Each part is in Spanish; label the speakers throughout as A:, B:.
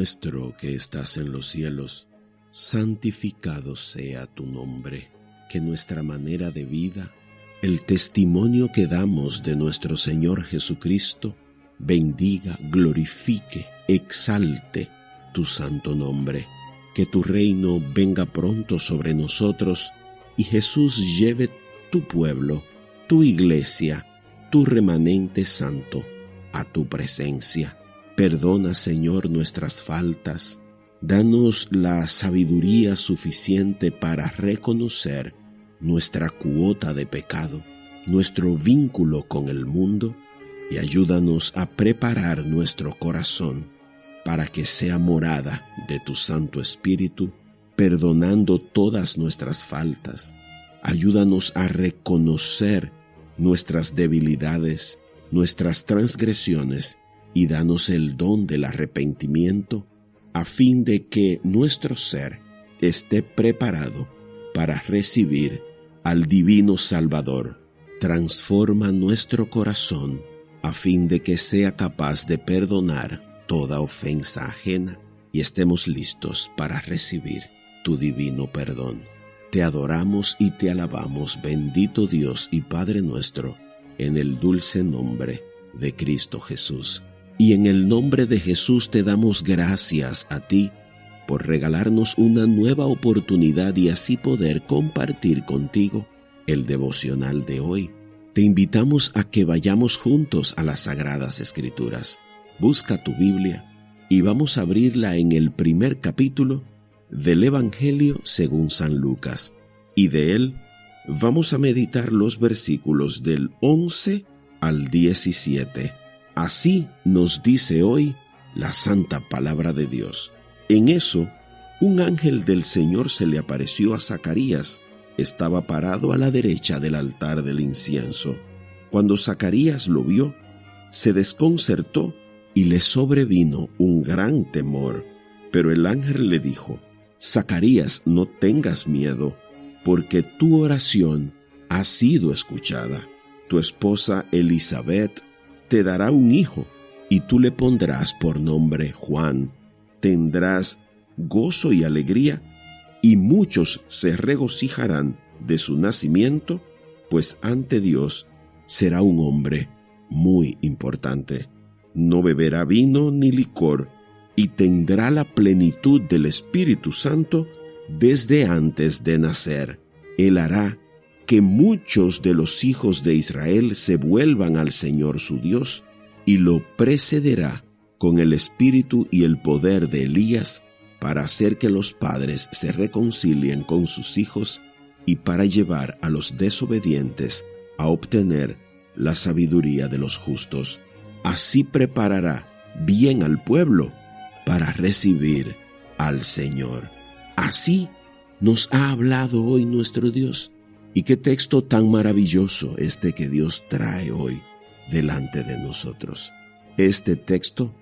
A: nuestro que estás en los cielos, santificado sea tu nombre. Que nuestra manera de vida, el testimonio que damos de nuestro Señor Jesucristo, bendiga, glorifique, exalte tu santo nombre. Que tu reino venga pronto sobre nosotros y Jesús lleve tu pueblo, tu iglesia, tu remanente santo a tu presencia. Perdona, Señor, nuestras faltas. Danos la sabiduría suficiente para reconocer nuestra cuota de pecado, nuestro vínculo con el mundo, y ayúdanos a preparar nuestro corazón para que sea morada de tu Santo Espíritu, perdonando todas nuestras faltas. Ayúdanos a reconocer nuestras debilidades, nuestras transgresiones, y danos el don del arrepentimiento, a fin de que nuestro ser esté preparado para recibir al divino Salvador. Transforma nuestro corazón a fin de que sea capaz de perdonar toda ofensa ajena y estemos listos para recibir tu divino perdón. Te adoramos y te alabamos, bendito Dios y Padre nuestro, en el dulce nombre de Cristo Jesús. Y en el nombre de Jesús te damos gracias a ti por regalarnos una nueva oportunidad y así poder compartir contigo el devocional de hoy. Te invitamos a que vayamos juntos a las Sagradas Escrituras. Busca tu Biblia y vamos a abrirla en el primer capítulo del Evangelio según San Lucas. Y de él vamos a meditar los versículos del 11 al 17. Así nos dice hoy la santa palabra de Dios. En eso, un ángel del Señor se le apareció a Zacarías. Estaba parado a la derecha del altar del incienso. Cuando Zacarías lo vio, se desconcertó y le sobrevino un gran temor. Pero el ángel le dijo: Zacarías, no tengas miedo, porque tu oración ha sido escuchada. Tu esposa Elisabet te dará un hijo, y tú le pondrás por nombre Juan. Tendrás gozo y alegría, y muchos se regocijarán de su nacimiento, pues ante Dios será un hombre muy importante. No beberá vino ni licor, y tendrá la plenitud del Espíritu Santo desde antes de nacer. Él hará que muchos de los hijos de Israel se vuelvan al Señor su Dios, y lo precederá con el espíritu y el poder de Elías, para hacer que los padres se reconcilien con sus hijos y para llevar a los desobedientes a obtener la sabiduría de los justos. Así preparará bien al pueblo para recibir al Señor. Así nos ha hablado hoy nuestro Dios. Y qué texto tan maravilloso este que Dios trae hoy delante de nosotros. Este texto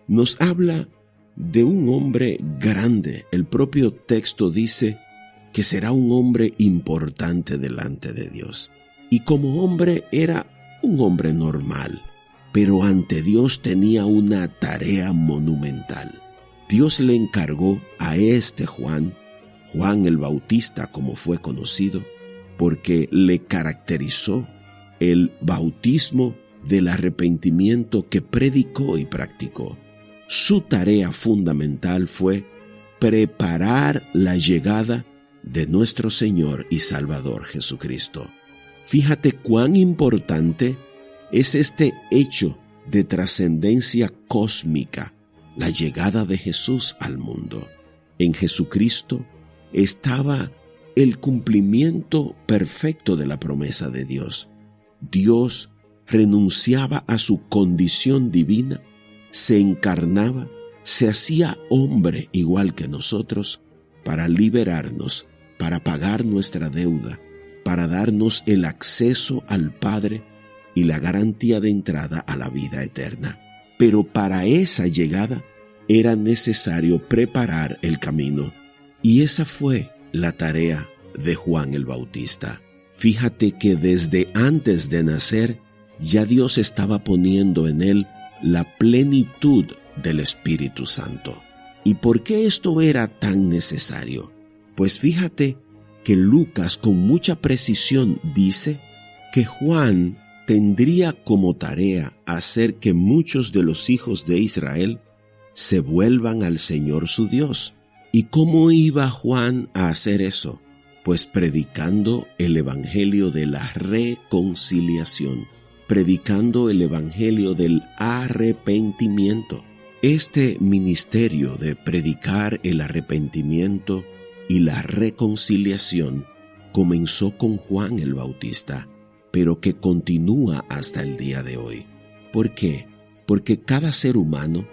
A: nos habla de un hombre grande. El propio texto dice que será un hombre importante delante de Dios. Y como hombre era un hombre normal, pero ante Dios tenía una tarea monumental. Dios le encargó a este Juan el Bautista, como fue conocido, porque le caracterizó el bautismo del arrepentimiento que predicó y practicó. Su tarea fundamental fue preparar la llegada de nuestro Señor y Salvador Jesucristo. Fíjate cuán importante es este hecho de trascendencia cósmica, la llegada de Jesús al mundo. En Jesucristo estaba el cumplimiento perfecto de la promesa de Dios. Dios renunciaba a su condición divina, se encarnaba, se hacía hombre igual que nosotros para liberarnos, para pagar nuestra deuda, para darnos el acceso al Padre y la garantía de entrada a la vida eterna. Pero para esa llegada era necesario preparar el camino, y esa fue la tarea de Juan el Bautista. Fíjate que desde antes de nacer ya Dios estaba poniendo en él la plenitud del Espíritu Santo. ¿Y por qué esto era tan necesario? Pues fíjate que Lucas con mucha precisión dice que Juan tendría como tarea hacer que muchos de los hijos de Israel se vuelvan al Señor su Dios. ¿Y cómo iba Juan a hacer eso? Pues predicando el evangelio de la reconciliación, predicando el evangelio del arrepentimiento. Este ministerio de predicar el arrepentimiento y la reconciliación comenzó con Juan el Bautista, pero que continúa hasta el día de hoy. ¿Por qué? Porque cada ser humano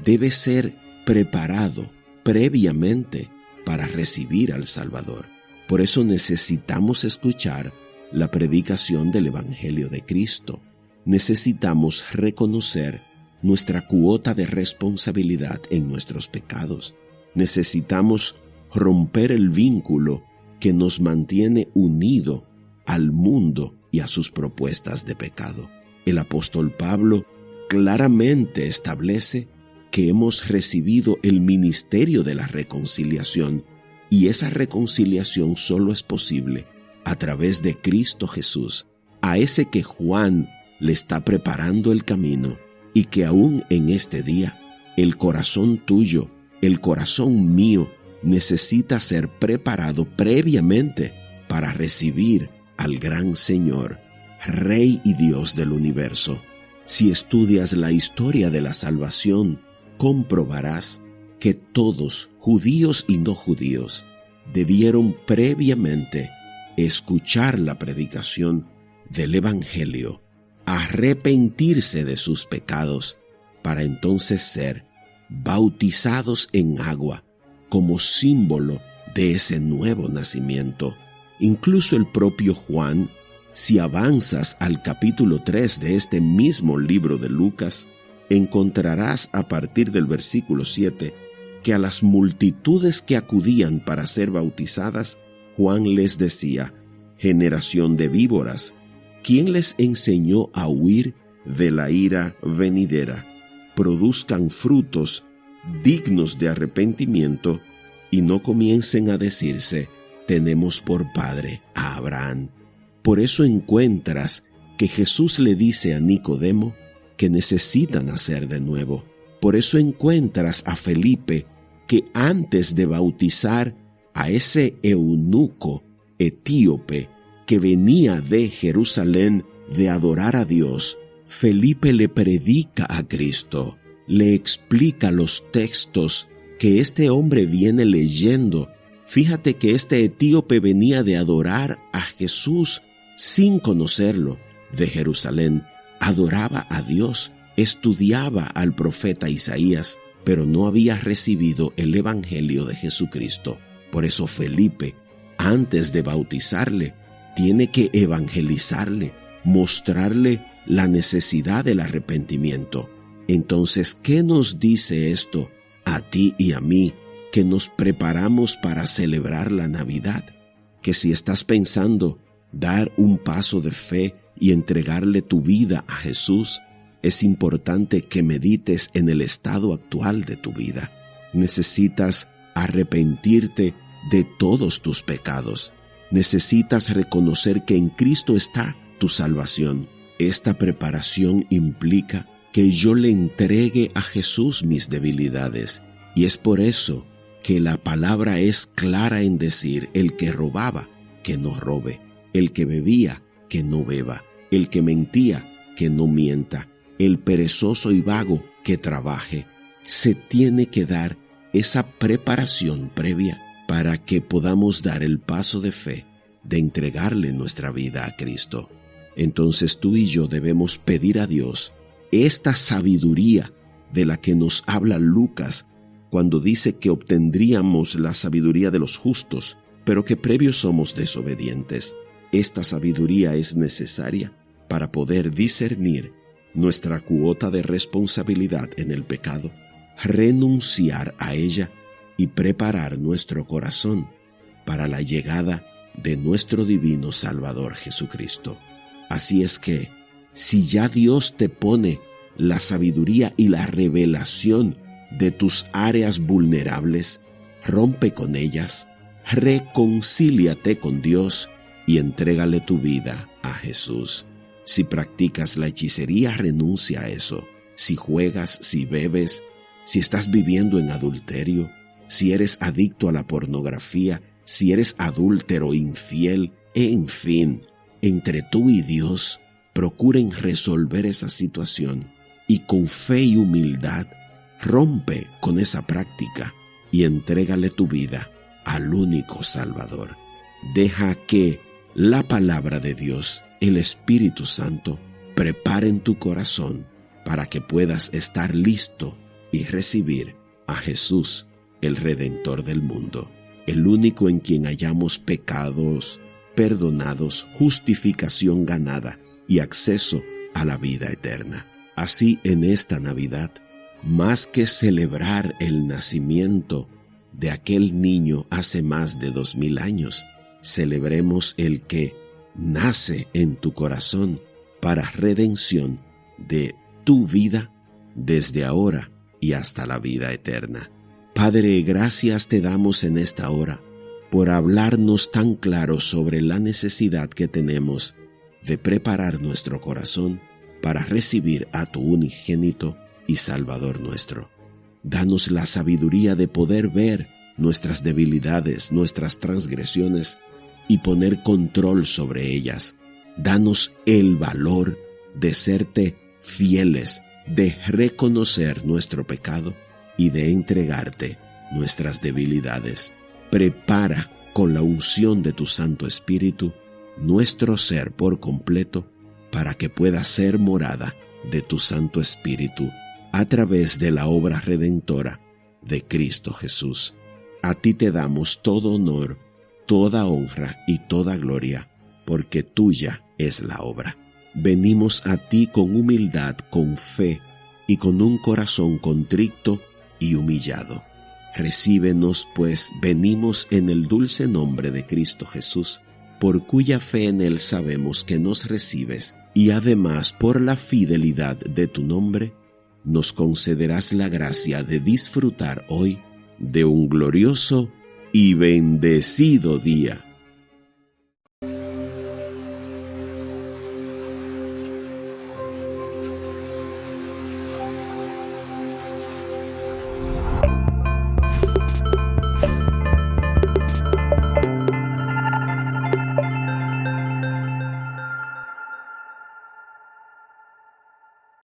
A: debe ser preparado previamente para recibir al Salvador. Por eso necesitamos escuchar la predicación del Evangelio de Cristo. Necesitamos reconocer nuestra cuota de responsabilidad en nuestros pecados. Necesitamos romper el vínculo que nos mantiene unido al mundo y a sus propuestas de pecado. El apóstol Pablo claramente establece que hemos recibido el ministerio de la reconciliación, y esa reconciliación solo es posible a través de Cristo Jesús, a ese que Juan le está preparando el camino, y que aún en este día el corazón tuyo, el corazón mío, necesita ser preparado previamente para recibir al gran Señor, Rey y Dios del universo. Si estudias la historia de la salvación, comprobarás que todos, judíos y no judíos, debieron previamente escuchar la predicación del Evangelio, arrepentirse de sus pecados, para entonces ser bautizados en agua como símbolo de ese nuevo nacimiento. Incluso el propio Juan, si avanzas al capítulo 3 de este mismo libro de Lucas, encontrarás a partir del versículo 7 que a las multitudes que acudían para ser bautizadas, Juan les decía: generación de víboras, ¿quién les enseñó a huir de la ira venidera? Produzcan frutos dignos de arrepentimiento y no comiencen a decirse: tenemos por padre a Abraham. Por eso encuentras que Jesús le dice a Nicodemo que necesita nacer de nuevo. Por eso encuentras a Felipe que antes de bautizar a ese eunuco etíope que venía de Jerusalén de adorar a Dios, Felipe le predica a Cristo, le explica los textos que este hombre viene leyendo. Fíjate que este etíope venía de adorar a Jesús sin conocerlo, de Jerusalén. Adoraba a Dios, estudiaba al profeta Isaías, pero no había recibido el Evangelio de Jesucristo. Por eso Felipe, antes de bautizarle, tiene que evangelizarle, mostrarle la necesidad del arrepentimiento. Entonces, ¿qué nos dice esto a ti y a mí, que nos preparamos para celebrar la Navidad? Que si estás pensando dar un paso de fe y entregarle tu vida a Jesús, es importante que medites en el estado actual de tu vida. Necesitas arrepentirte de todos tus pecados. Necesitas reconocer que en Cristo está tu salvación. Esta preparación implica que yo le entregue a Jesús mis debilidades, y es por eso que la palabra es clara en decir: el que robaba, que no robe; el que bebía, que no beba; el que mentía, que no mienta; el perezoso y vago, que trabaje. Se tiene que dar esa preparación previa para que podamos dar el paso de fe de entregarle nuestra vida a Cristo. Entonces tú y yo debemos pedir a Dios esta sabiduría de la que nos habla Lucas cuando dice que obtendríamos la sabiduría de los justos, pero que previos somos desobedientes. Esta sabiduría es necesaria para poder discernir nuestra cuota de responsabilidad en el pecado, renunciar a ella y preparar nuestro corazón para la llegada de nuestro divino Salvador Jesucristo. Así es que, si ya Dios te pone la sabiduría y la revelación de tus áreas vulnerables, rompe con ellas, reconcíliate con Dios y entrégale tu vida a Jesús. Si practicas la hechicería, renuncia a eso. Si juegas, si bebes, si estás viviendo en adulterio, si eres adicto a la pornografía, si eres adúltero, infiel, en fin, entre tú y Dios, procuren resolver esa situación y con fe y humildad rompe con esa práctica y entrégale tu vida al único Salvador. Deja que la palabra de Dios, el Espíritu Santo, prepare en tu corazón para que puedas estar listo y recibir a Jesús, el Redentor del mundo, el único en quien hallamos pecados perdonados, justificación ganada y acceso a la vida eterna. Así, en esta Navidad, más que celebrar el nacimiento de aquel niño hace más de 2000 años, celebremos el que nace en tu corazón para redención de tu vida desde ahora y hasta la vida eterna. Padre, gracias te damos en esta hora por hablarnos tan claro sobre la necesidad que tenemos de preparar nuestro corazón para recibir a tu unigénito y Salvador nuestro. Danos la sabiduría de poder ver nuestras debilidades, nuestras transgresiones y poner control sobre ellas. Danos el valor de serte fieles, de reconocer nuestro pecado y de entregarte nuestras debilidades. Prepara con la unción de tu Santo Espíritu nuestro ser por completo para que pueda ser morada de tu Santo Espíritu a través de la obra redentora de Cristo Jesús. A ti te damos todo honor, toda honra y toda gloria, porque tuya es la obra. Venimos a ti con humildad, con fe y con un corazón contrito y humillado. Recíbenos, pues venimos en el dulce nombre de Cristo Jesús, por cuya fe en Él sabemos que nos recibes, y además por la fidelidad de tu nombre, nos concederás la gracia de disfrutar hoy de un glorioso y bendecido día